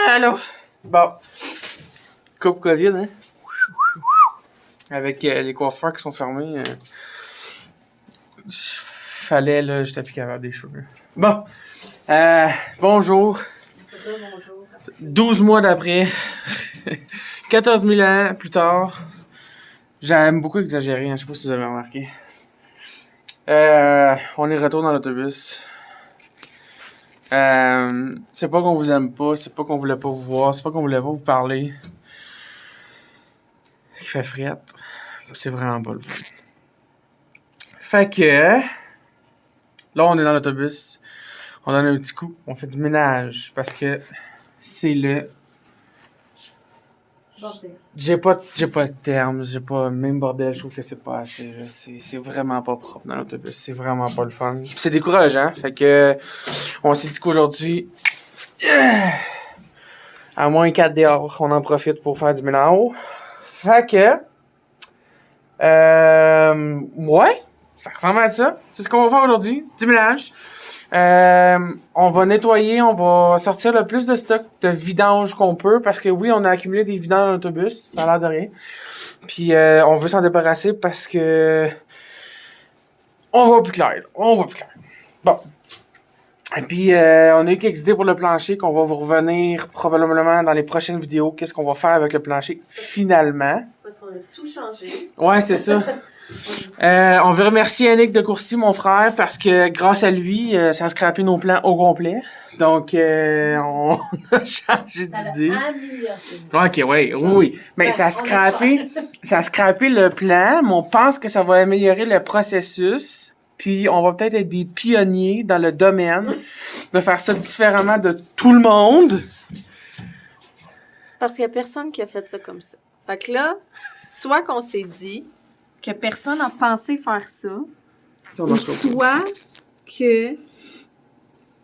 Allô? Bon. Coupe COVID, hein? Avec les coiffeurs qui sont fermés. Fallait, là, j'étais plus capable des cheveux. Bon. Bonjour. 12 mois d'après. 14 000 ans plus tard. J'aime beaucoup exagérer, hein, je sais pas si vous avez remarqué. On est retour dans l'autobus. C'est pas qu'on vous aime pas, c'est pas qu'on voulait pas vous voir, c'est pas qu'on voulait pas vous parler. Il fait frette. C'est vraiment pas le fun. Fait que là, on est dans l'autobus. On donne un petit coup. On fait du ménage parce que c'est le bordel. J'ai pas de terme. J'ai pas. Même bordel, je trouve que c'est pas assez. C'est vraiment pas propre dans l'autobus. C'est vraiment pas le fun. Puis c'est décourageant. Fait que on s'est dit qu'aujourd'hui, à moins 4 dehors, on en profite pour faire du ménage. Fait que ouais, ça ressemble à ça. C'est ce qu'on va faire aujourd'hui. Du ménage. On va nettoyer, on va sortir le plus de stock de vidange qu'on peut parce que oui, on a accumulé des vidanges dans l'autobus, ça a l'air de rien. Puis on veut s'en débarrasser parce que on va plus clair. Bon. Et puis on a eu quelques idées pour le plancher qu'on va vous revenir probablement dans les prochaines vidéos. Qu'est-ce qu'on va faire avec le plancher finalement? Parce qu'on a tout changé. Ouais, c'est ça. On veut remercier Yannick de Courcy, mon frère, parce que grâce à lui, ça a scrappé nos plans au complet. Donc, on a changé d'idée. Ok, oui. Mais ça a scrappé le plan, mais on pense que ça va améliorer le processus. Puis, on va peut-être être des pionniers dans le domaine de faire ça différemment de tout le monde. Parce qu'il n'y a personne qui a fait ça comme ça. Fait que là, soit qu'on s'est dit que personne n'a pensé faire ça, ou soit que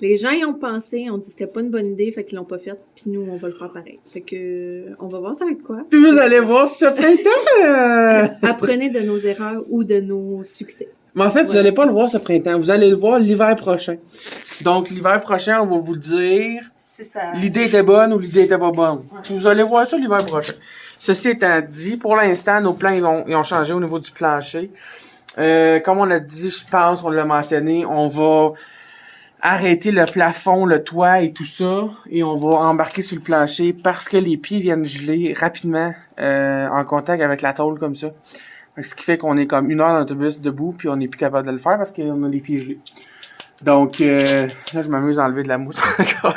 les gens y ont pensé, ont dit que c'était pas une bonne idée, fait qu'ils l'ont pas fait, puis nous, on va le faire pareil. Fait que, on va voir ça va être quoi. Puis vous allez voir si ça fait temps. Apprenez de nos erreurs ou de nos succès. Mais en fait, vous allez pas le voir ce printemps, vous allez le voir l'hiver prochain. Donc, l'hiver prochain, on va vous le dire. C'est ça. L'idée était bonne ou l'idée était pas bonne. Ouais. Vous allez voir ça l'hiver prochain. Ceci étant dit, pour l'instant, nos plans ils ont changé au niveau du plancher. Comme on l'a dit, je pense, on l'a mentionné, on va arrêter le plafond, le toit et tout ça, et on va embarquer sur le plancher parce que les pieds viennent geler rapidement en contact avec la tôle comme ça. Ce qui fait qu'on est comme 1 heure dans l'autobus debout, puis on n'est plus capable de le faire parce qu'on a les pieds gelés. Donc, là, je m'amuse à enlever de la mousse encore.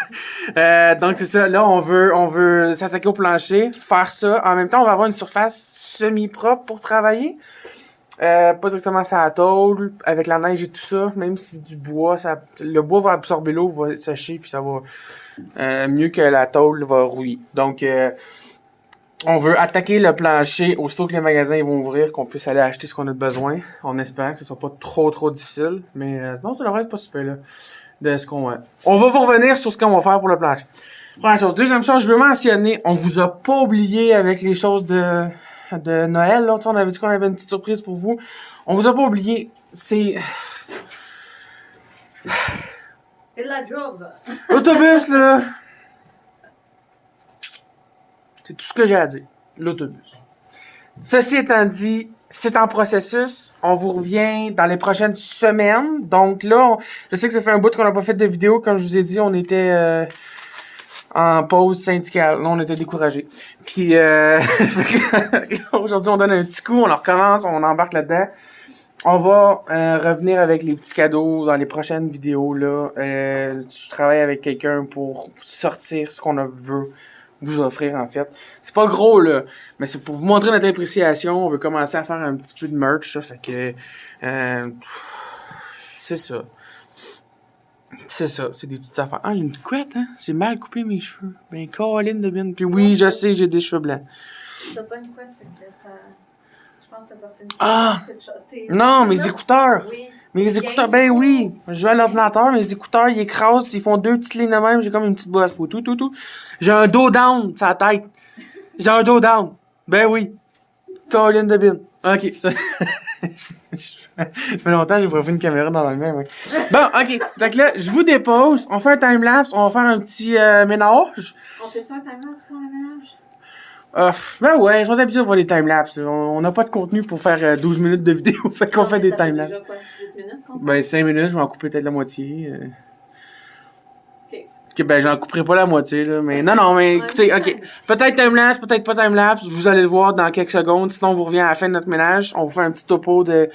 Donc, c'est ça. Là, on veut s'attaquer au plancher, faire ça. En même temps, on va avoir une surface semi-propre pour travailler. Pas directement sur la tôle, avec la neige et tout ça. Même si c'est du bois, le bois va absorber l'eau, va sécher, puis ça va mieux que la tôle va rouiller. Donc, on veut attaquer le plancher aussitôt que les magasins vont ouvrir, qu'on puisse aller acheter ce qu'on a besoin, en espérant que ce soit pas trop difficile. Mais non, ça devrait être pas super là. De ce qu'on On va vous revenir sur ce qu'on va faire pour le plancher. Première chose. Deuxième chose, je veux mentionner, on vous a pas oublié avec les choses de Noël. Là, on avait dit qu'on avait une petite surprise pour vous. On vous a pas oublié. C'est la job. L'autobus, là. C'est tout ce que j'ai à dire. L'autobus. Ceci étant dit, c'est en processus. On vous revient dans les prochaines semaines. Donc là, je sais que ça fait un bout qu'on n'a pas fait de vidéo. Comme je vous ai dit, on était en pause syndicale. Là, on était découragés. Puis aujourd'hui, on donne un petit coup. On recommence. On embarque là-dedans. On va revenir avec les petits cadeaux dans les prochaines vidéos. Là. Je travaille avec quelqu'un pour sortir ce qu'on veut vous offrir en fait. C'est pas gros là, mais c'est pour vous montrer notre appréciation. On veut commencer à faire un petit peu de merch, ça fait que c'est ça. C'est des petites affaires. Ah, j'ai une couette, hein? J'ai mal coupé mes cheveux. Ben, Caroline de bien. Puis oui, je sais, j'ai des cheveux blancs. T'as pas une couette, c'est peut-être. Je pense que t'as porté une couette. Ah! Non, mes écouteurs! Oui. Mes écouteurs, ben oui! Je joue à l'ordinateur, mes écouteurs, ils écrasent, ils font 2 petites lignes de même, j'ai comme une petite bosse. Tout. J'ai un dos down sur la tête. J'ai un dos down. Ben oui. Caroline de Bin. Ok. Ça fait longtemps que j'ai pas vu une caméra dans le même. Ouais. Bon, ok. Donc là, je vous dépose. On fait un time-lapse. On va faire un petit ménage. On fait-tu un time-lapse sur le ménage? Ben ouais, ils sont habitués à voir les timelapses. On n'a pas de contenu pour faire 12 minutes de vidéo, fait qu'on fait des timelapses. Déjà quoi, 8 minutes? Ben 5 minutes, je vais en couper peut-être la moitié. Ok, ben j'en couperai pas la moitié, là. Mais non, mais écoutez, ok. Peut-être timelapse, peut-être pas timelapse. Vous allez le voir dans quelques secondes. Sinon, on vous revient à la fin de notre ménage. On vous fait un petit topo de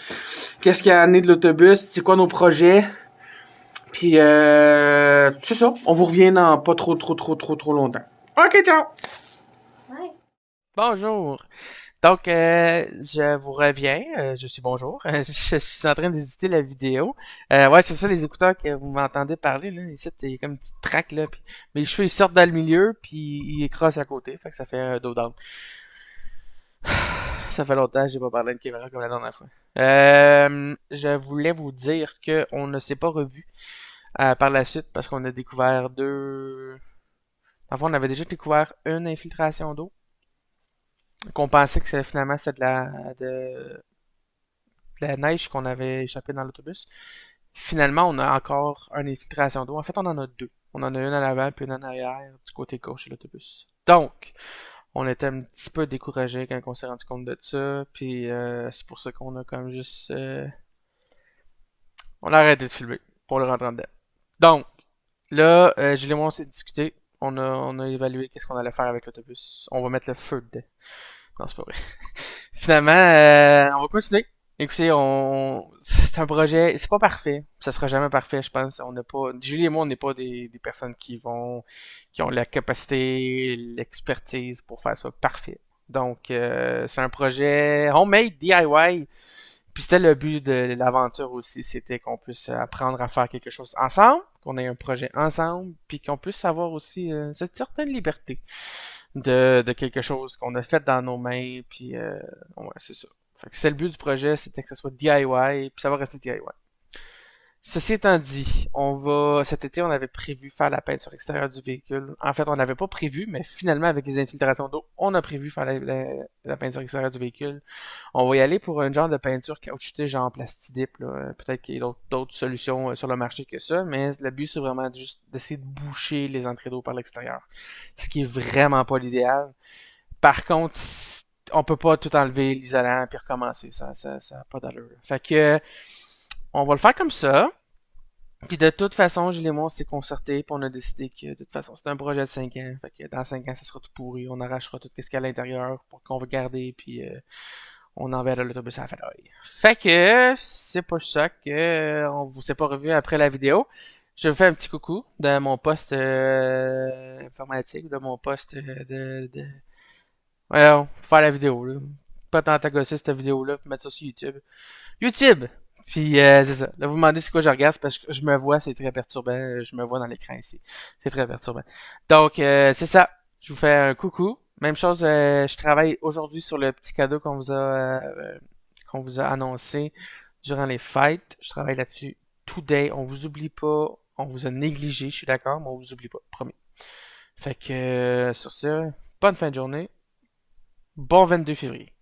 qu'est-ce qui a amené de l'autobus, c'est quoi nos projets. Puis c'est ça. On vous revient dans pas trop longtemps. Ok, ciao! Bonjour. Donc, je vous reviens. Je suis bonjour. Je suis en train d'éditer la vidéo. Ouais, c'est ça, les écouteurs que vous m'entendez parler, là. Ici, il y a comme une petite traque, là. Puis mes cheveux, ils sortent dans le milieu, puis ils écrasent à côté. Fait que ça fait un dos down. Ça fait longtemps que j'ai pas parlé de caméra comme la dernière fois. Je voulais vous dire qu'on ne s'est pas revu par la suite parce qu'on a découvert deux... Enfin, on avait déjà découvert une infiltration d'eau. Qu'on pensait que finalement c'était de la neige qu'on avait échappé dans l'autobus. Finalement, on a encore une infiltration d'eau. En fait, on en a deux. On en a une à l'avant puis une en arrière du côté gauche de l'autobus. Donc, on était un petit peu découragé quand on s'est rendu compte de ça. Puis c'est pour ça qu'on a comme juste... on a arrêté de filmer pour le rentrer en dedans. Donc, là, Gilles et moi, on s'est discuté. On a évalué qu'est-ce qu'on allait faire avec l'autobus. On va mettre le feu dedans. Non, c'est pas vrai. Finalement, on va continuer. Écoutez, c'est un projet, c'est pas parfait. Ça sera jamais parfait, je pense. On n'a pas, Julie et moi, on n'est pas des personnes qui ont la capacité, l'expertise pour faire ça parfait. Donc, c'est un projet homemade, DIY. Puis c'était le but de l'aventure aussi, c'était qu'on puisse apprendre à faire quelque chose ensemble, qu'on ait un projet ensemble, puis qu'on puisse avoir aussi cette certaine liberté de quelque chose qu'on a fait dans nos mains, puis ouais, c'est ça. Fait que c'est le but du projet, c'était que ce soit DIY, puis ça va rester DIY. Ceci étant dit, cet été, on avait prévu faire la peinture extérieure du véhicule. En fait, on n'avait pas prévu, mais finalement, avec les infiltrations d'eau, on a prévu faire la peinture extérieure du véhicule. On va y aller pour un genre de peinture caoutchoutée, genre plastidip, là. Peut-être qu'il y a d'autres solutions sur le marché que ça, mais le but, c'est vraiment juste d'essayer de boucher les entrées d'eau par l'extérieur. Ce qui est vraiment pas l'idéal. Par contre, on peut pas tout enlever l'isolant puis recommencer. Ça a pas d'allure. Fait que, on va le faire comme ça. Puis de toute façon, Gilles et moi, on s'est concerté, puis on a décidé que de toute façon, c'est un projet de 5 ans. Fait que dans 5 ans, ça sera tout pourri. On arrachera tout ce qu'il y a à l'intérieur pour qu'on va garder, puis on enverra l'autobus à la fadaille. Fait que c'est pour ça que on vous s'est pas revu après la vidéo. Je vous fais un petit coucou de mon poste informatique, de mon poste ouais, faire la vidéo, là. Pas tant à gosser cette vidéo-là, puis mettre ça sur YouTube. YouTube! Puis c'est ça. Là, vous me demandez c'est quoi je regarde, c'est parce que je me vois, c'est très perturbant. Je me vois dans l'écran ici. C'est très perturbant. Donc, c'est ça. Je vous fais un coucou. Même chose, je travaille aujourd'hui sur le petit cadeau qu'on vous a annoncé durant les fêtes. Je travaille là-dessus today. On vous oublie pas. On vous a négligé, je suis d'accord, mais on vous oublie pas. Promis. Fait que sur ce, bonne fin de journée. Bon 22 février.